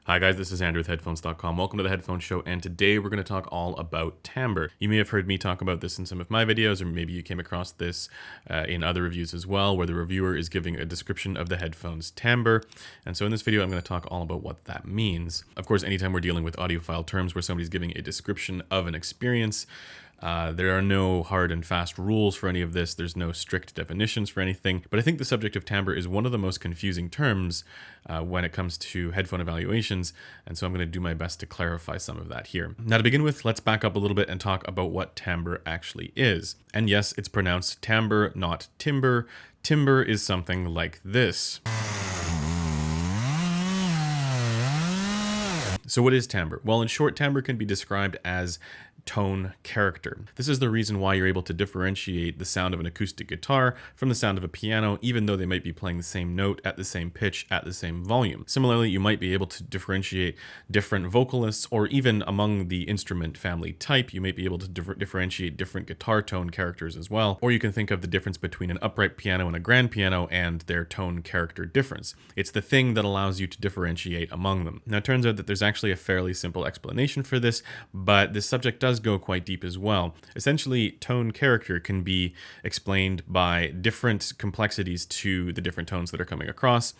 Hi guys, this is Andrew with Headphones.com. Welcome to the Headphone Show, and today we're going to talk all about timbre. You may have heard me talk about this in some of my videos, or maybe you came across this in other reviews as well, where the reviewer is giving a description of the headphone's timbre. And so in this video, I'm going to talk all about what that means. Of course, anytime we're dealing with audiophile terms where somebody's giving a description of an experience, there are no hard and fast rules for any of this. There's no strict definitions for anything. But I think the subject of timbre is one of the most confusing terms when it comes to headphone evaluations. And so I'm going to do my best to clarify some of that here. Now, to begin with, let's back up a little bit and talk about what timbre actually is. And yes, it's pronounced timbre, not timbre. Timbre is something like this. So what is timbre? Well, in short, timbre can be described as tone character. This is the reason why you're able to differentiate the sound of an acoustic guitar from the sound of a piano, even though they might be playing the same note at the same pitch at the same volume. Similarly, you might be able to differentiate different vocalists, or even among the instrument family type, you might be able to differentiate different guitar tone characters as well. Or you can think of the difference between an upright piano and a grand piano and their tone character difference. It's the thing that allows you to differentiate among them. Now, it turns out that there's actually a fairly simple explanation for this, but this subject does go quite deep as well. Essentially, tone character can be explained by different complexities to the different tones that are coming across,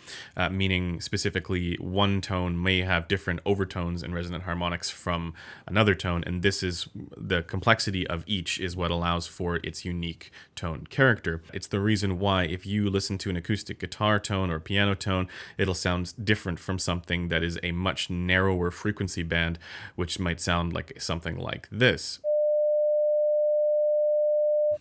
meaning specifically one tone may have different overtones and resonant harmonics from another tone, and this is the complexity of each is what allows for its unique tone character. It's the reason why if you listen to an acoustic guitar tone or piano tone, it'll sound different from something that is a much narrower frequency band, which might sound like something like this.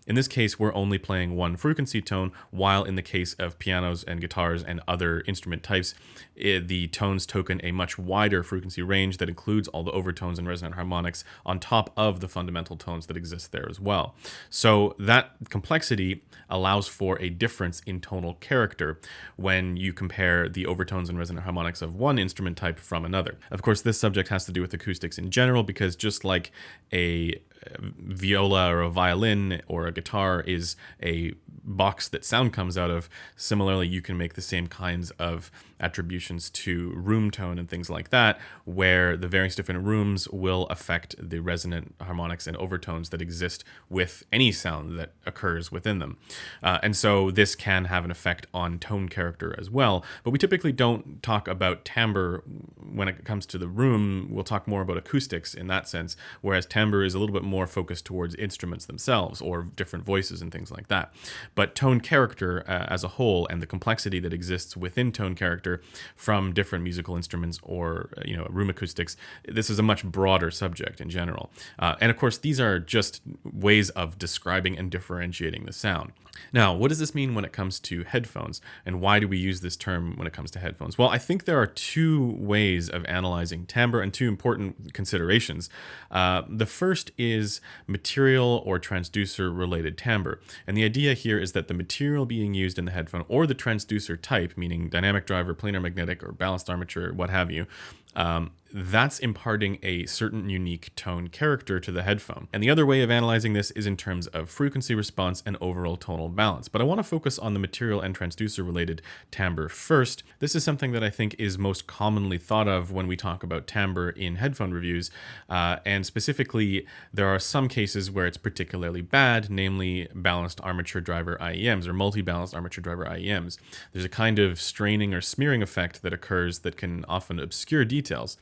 In this case, we're only playing one frequency tone, while in the case of pianos and guitars and other instrument types, the tones token a much wider frequency range that includes all the overtones and resonant harmonics on top of the fundamental tones that exist there as well. So that complexity allows for a difference in tonal character when you compare the overtones and resonant harmonics of one instrument type from another. Of course, this subject has to do with acoustics in general, because just like a viola or a violin or a guitar is a box that sound comes out of, similarly you can make the same kinds of attributions to room tone and things like that, where the various different rooms will affect the resonant harmonics and overtones that exist with any sound that occurs within them. And so this can have an effect on tone character as well, but we typically don't talk about timbre when it comes to the room. We'll talk more about acoustics in that sense, whereas timbre is a little bit more focused towards instruments themselves or different voices and things like that. But tone character as a whole, and the complexity that exists within tone character from different musical instruments or room acoustics, this is a much broader subject in general. And of course, these are just ways of describing and differentiating the sound. Now, what does this mean when it comes to headphones, and why do we use this term when it comes to headphones? Well, I think there are two ways of analyzing timbre and two important considerations. The first is material or transducer related timbre. And the idea here is that the material being used in the headphone, or the transducer type, meaning dynamic driver, planar magnetic, or balanced armature, what have you, that's imparting a certain unique tone character to the headphone. And the other way of analyzing this is in terms of frequency response and overall tonal balance. But I want to focus on the material and transducer related timbre first. This is something that I think is most commonly thought of when we talk about timbre in headphone reviews. And specifically, there are some cases where it's particularly bad, namely balanced armature driver IEMs or multi-balanced armature driver IEMs. There's a kind of straining or smearing effect that occurs that can often obscure details.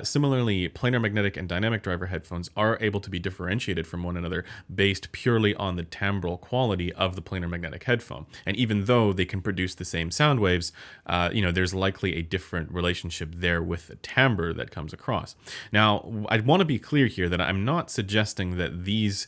Similarly, planar magnetic and dynamic driver headphones are able to be differentiated from one another based purely on the timbral quality of the planar magnetic headphone. And even though they can produce the same sound waves, there's likely a different relationship there with the timbre that comes across. Now, I want to be clear here that I'm not suggesting that these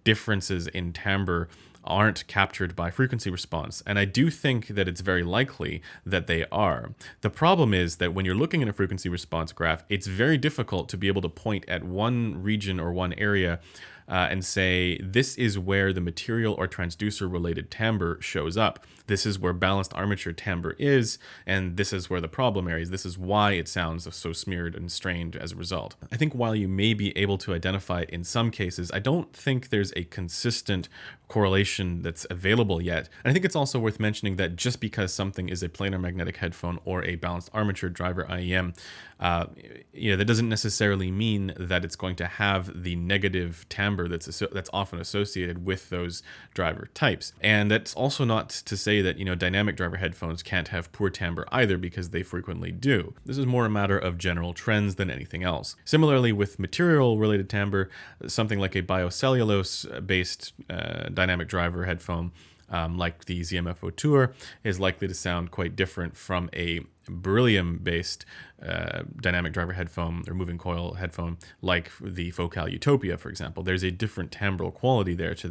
differences in timbre aren't captured by frequency response, and I do think that it's very likely that they are. The problem is that when you're looking at a frequency response graph, it's very difficult to be able to point at one region or one area and say, this is where the material or transducer related timbre shows up. This is where balanced armature timbre is, and this is where the problem area is. This is why it sounds so smeared and strained as a result. I think while you may be able to identify it in some cases, I don't think there's a consistent correlation that's available yet. And I think it's also worth mentioning that just because something is a planar magnetic headphone or a balanced armature driver IEM, that doesn't necessarily mean that it's going to have the negative timbre that's often associated with those driver types. And that's also not to say that dynamic driver headphones can't have poor timbre either, because they frequently do. This is more a matter of general trends than anything else. Similarly, with material related timbre, something like a biocellulose based dynamic driver headphone like the ZMFO Tour is likely to sound quite different from a beryllium-based dynamic driver headphone or moving coil headphone like the Focal Utopia, for example. There's a different timbral quality there to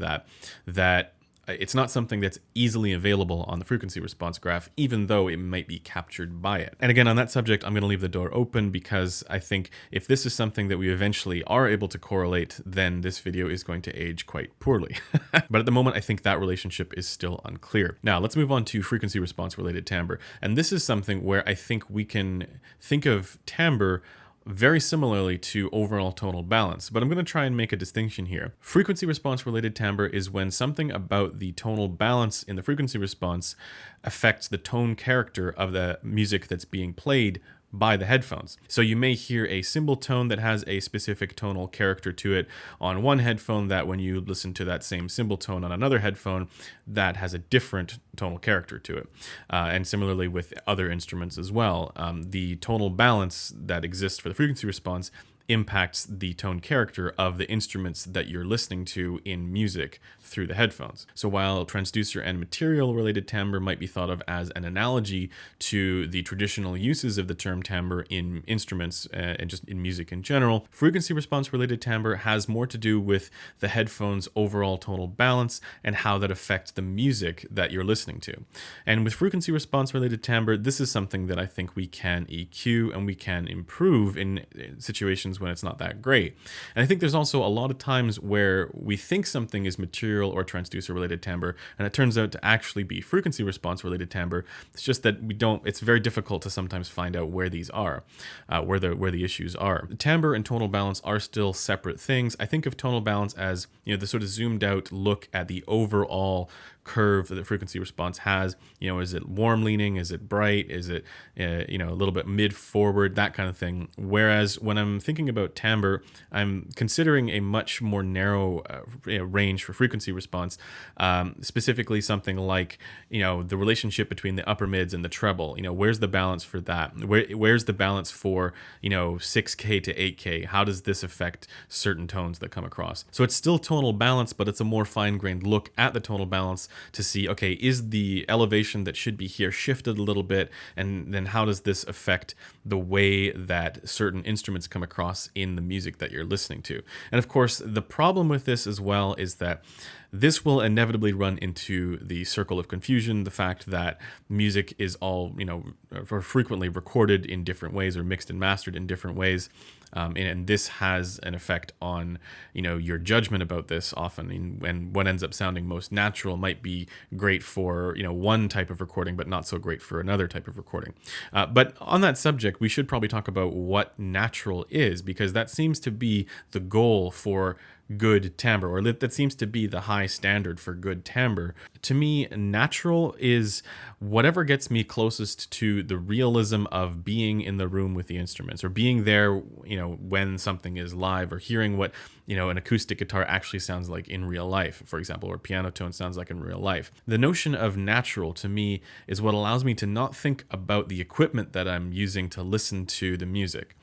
that it's not something that's easily available on the frequency response graph, even though it might be captured by it. And again, on that subject, I'm going to leave the door open, because I think if this is something that we eventually are able to correlate, then this video is going to age quite poorly. But at the moment, I think that relationship is still unclear. Now, let's move on to frequency response related timbre. And this is something where I think we can think of timbre very similarly to overall tonal balance, but I'm going to try and make a distinction here. Frequency response related timbre is when something about the tonal balance in the frequency response affects the tone character of the music that's being played by the headphones. So you may hear a cymbal tone that has a specific tonal character to it on one headphone, that when you listen to that same cymbal tone on another headphone, that has a different tonal character to it. And similarly with other instruments as well. The tonal balance that exists for the frequency response impacts the tone character of the instruments that you're listening to in music through the headphones. So while transducer and material related timbre might be thought of as an analogy to the traditional uses of the term timbre in instruments and just in music in general, frequency response related timbre has more to do with the headphone's overall tonal balance and how that affects the music that you're listening to. And with frequency response related timbre, this is something that I think we can EQ and we can improve in situations when it's not that great. And I think there's also a lot of times where we think something is material or transducer related timbre, and it turns out to actually be frequency response related timbre. It's just that it's very difficult to sometimes find out where these are, where the issues are. Timbre and tonal balance are still separate things. I think of tonal balance as, the sort of zoomed out look at the overall curve that the frequency response has. Is it warm leaning? Is it bright? Is it, a little bit mid forward, that kind of thing. Whereas when I'm thinking about timbre, I'm considering a much more narrow range for frequency response, specifically something like, the relationship between the upper mids and the treble. Where's the balance for that? Where's the balance for, 6K to 8K? How does this affect certain tones that come across? So it's still tonal balance, but it's a more fine-grained look at the tonal balance to see, okay, is the elevation that should be here shifted a little bit, and then how does this affect the way that certain instruments come across in the music that you're listening to? And of course, the problem with this as well is that this will inevitably run into the circle of confusion, the fact that music is all, frequently recorded in different ways or mixed and mastered in different ways. And this has an effect on, your judgment about this often. And what ends up sounding most natural might be great for, one type of recording, but not so great for another type of recording. But on that subject, we should probably talk about what natural is, because that seems to be the goal for good timbre, or that seems to be the high standard for good timbre. To me, natural is whatever gets me closest to the realism of being in the room with the instruments, or being there, when something is live, or hearing what, an acoustic guitar actually sounds like in real life, for example, or piano tone sounds like in real life. The notion of natural to me is what allows me to not think about the equipment that I'm using to listen to the music.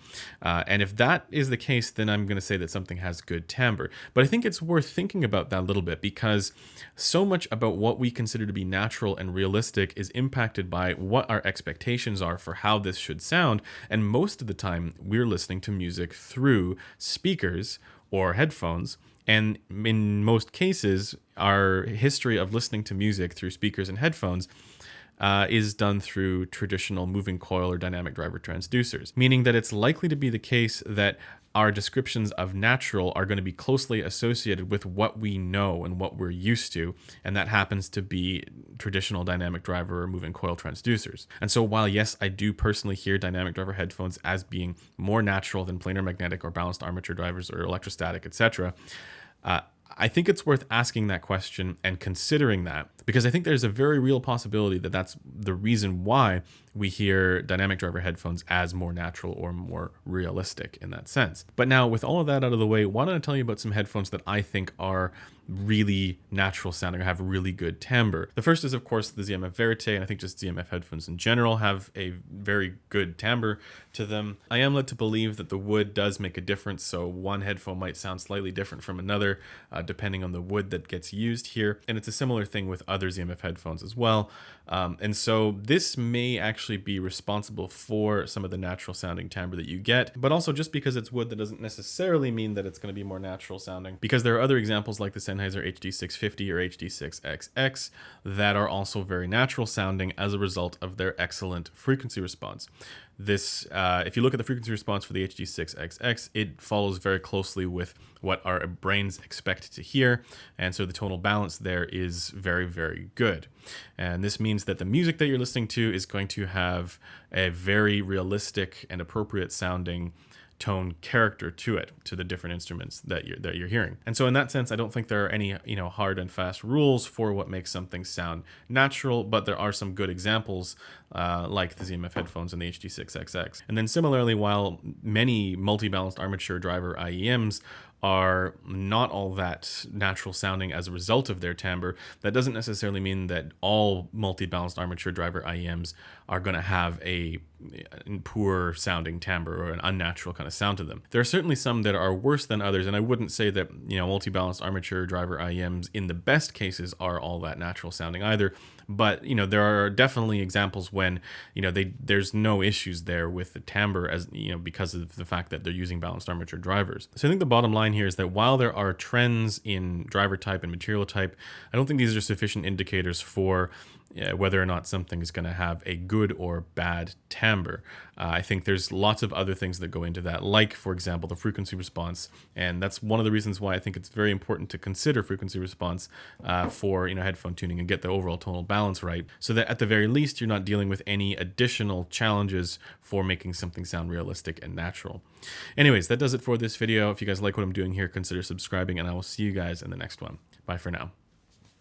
And if that is the case, then I'm going to say that something has good timbre. But I think it's worth thinking about that a little bit, because so much about what we consider to be natural and realistic is impacted by what our expectations are for how this should sound. And most of the time, we're listening to music through speakers or headphones. And in most cases, our history of listening to music through speakers and headphones is done through traditional moving coil or dynamic driver transducers, meaning that it's likely to be the case that our descriptions of natural are going to be closely associated with what we know and what we're used to, and that happens to be traditional dynamic driver or moving coil transducers. And so while yes, I do personally hear dynamic driver headphones as being more natural than planar magnetic or balanced armature drivers or electrostatic, etc., I think it's worth asking that question and considering that, because I think there's a very real possibility that that's the reason why we hear dynamic driver headphones as more natural or more realistic in that sense. But now, with all of that out of the way, why don't I tell you about some headphones that I think are really natural sounding or have really good timbre. The first is, of course, the ZMF Verite, and I think just ZMF headphones in general have a very good timbre to them. I am led to believe that the wood does make a difference, so one headphone might sound slightly different from another, depending on the wood that gets used here, and it's a similar thing with other ZMF headphones as well. And so this may actually be responsible for some of the natural sounding timbre that you get, but also just because it's wood, that doesn't necessarily mean that it's going to be more natural sounding, because there are other examples like the Sennheiser HD650 or HD6XX that are also very natural sounding as a result of their excellent frequency response. This, if you look at the frequency response for the HD6XX, it follows very closely with what our brains expect to hear, and so the tonal balance there is very, very good. And this means that the music that you're listening to is going to have a very realistic and appropriate sounding tone character to it, to the different instruments that you're hearing. And so in that sense, I don't think there are any hard and fast rules for what makes something sound natural, but there are some good examples like the ZMF headphones and the HD6XX. And then similarly, while many multi-balanced armature driver IEMs are not all that natural sounding as a result of their timbre, that doesn't necessarily mean that all multi-balanced armature driver IEMs are going to have a poor sounding timbre or an unnatural kind of sound to them. There are certainly some that are worse than others, and I wouldn't say that multi-balanced armature driver IEMs in the best cases are all that natural sounding either. But there are definitely examples when there's no issues there with the timbre as because of the fact that they're using balanced armature drivers. So I think the bottom line here is that while there are trends in driver type and material type, I don't think these are sufficient indicators for whether or not something is going to have a good or bad timbre. I think there's lots of other things that go into that, like, for example, the frequency response. And that's one of the reasons why I think it's very important to consider frequency response for headphone tuning and get the overall tonal balance right, so that at the very least, you're not dealing with any additional challenges for making something sound realistic and natural. Anyways, that does it for this video. If you guys like what I'm doing here, consider subscribing, and I will see you guys in the next one. Bye for now.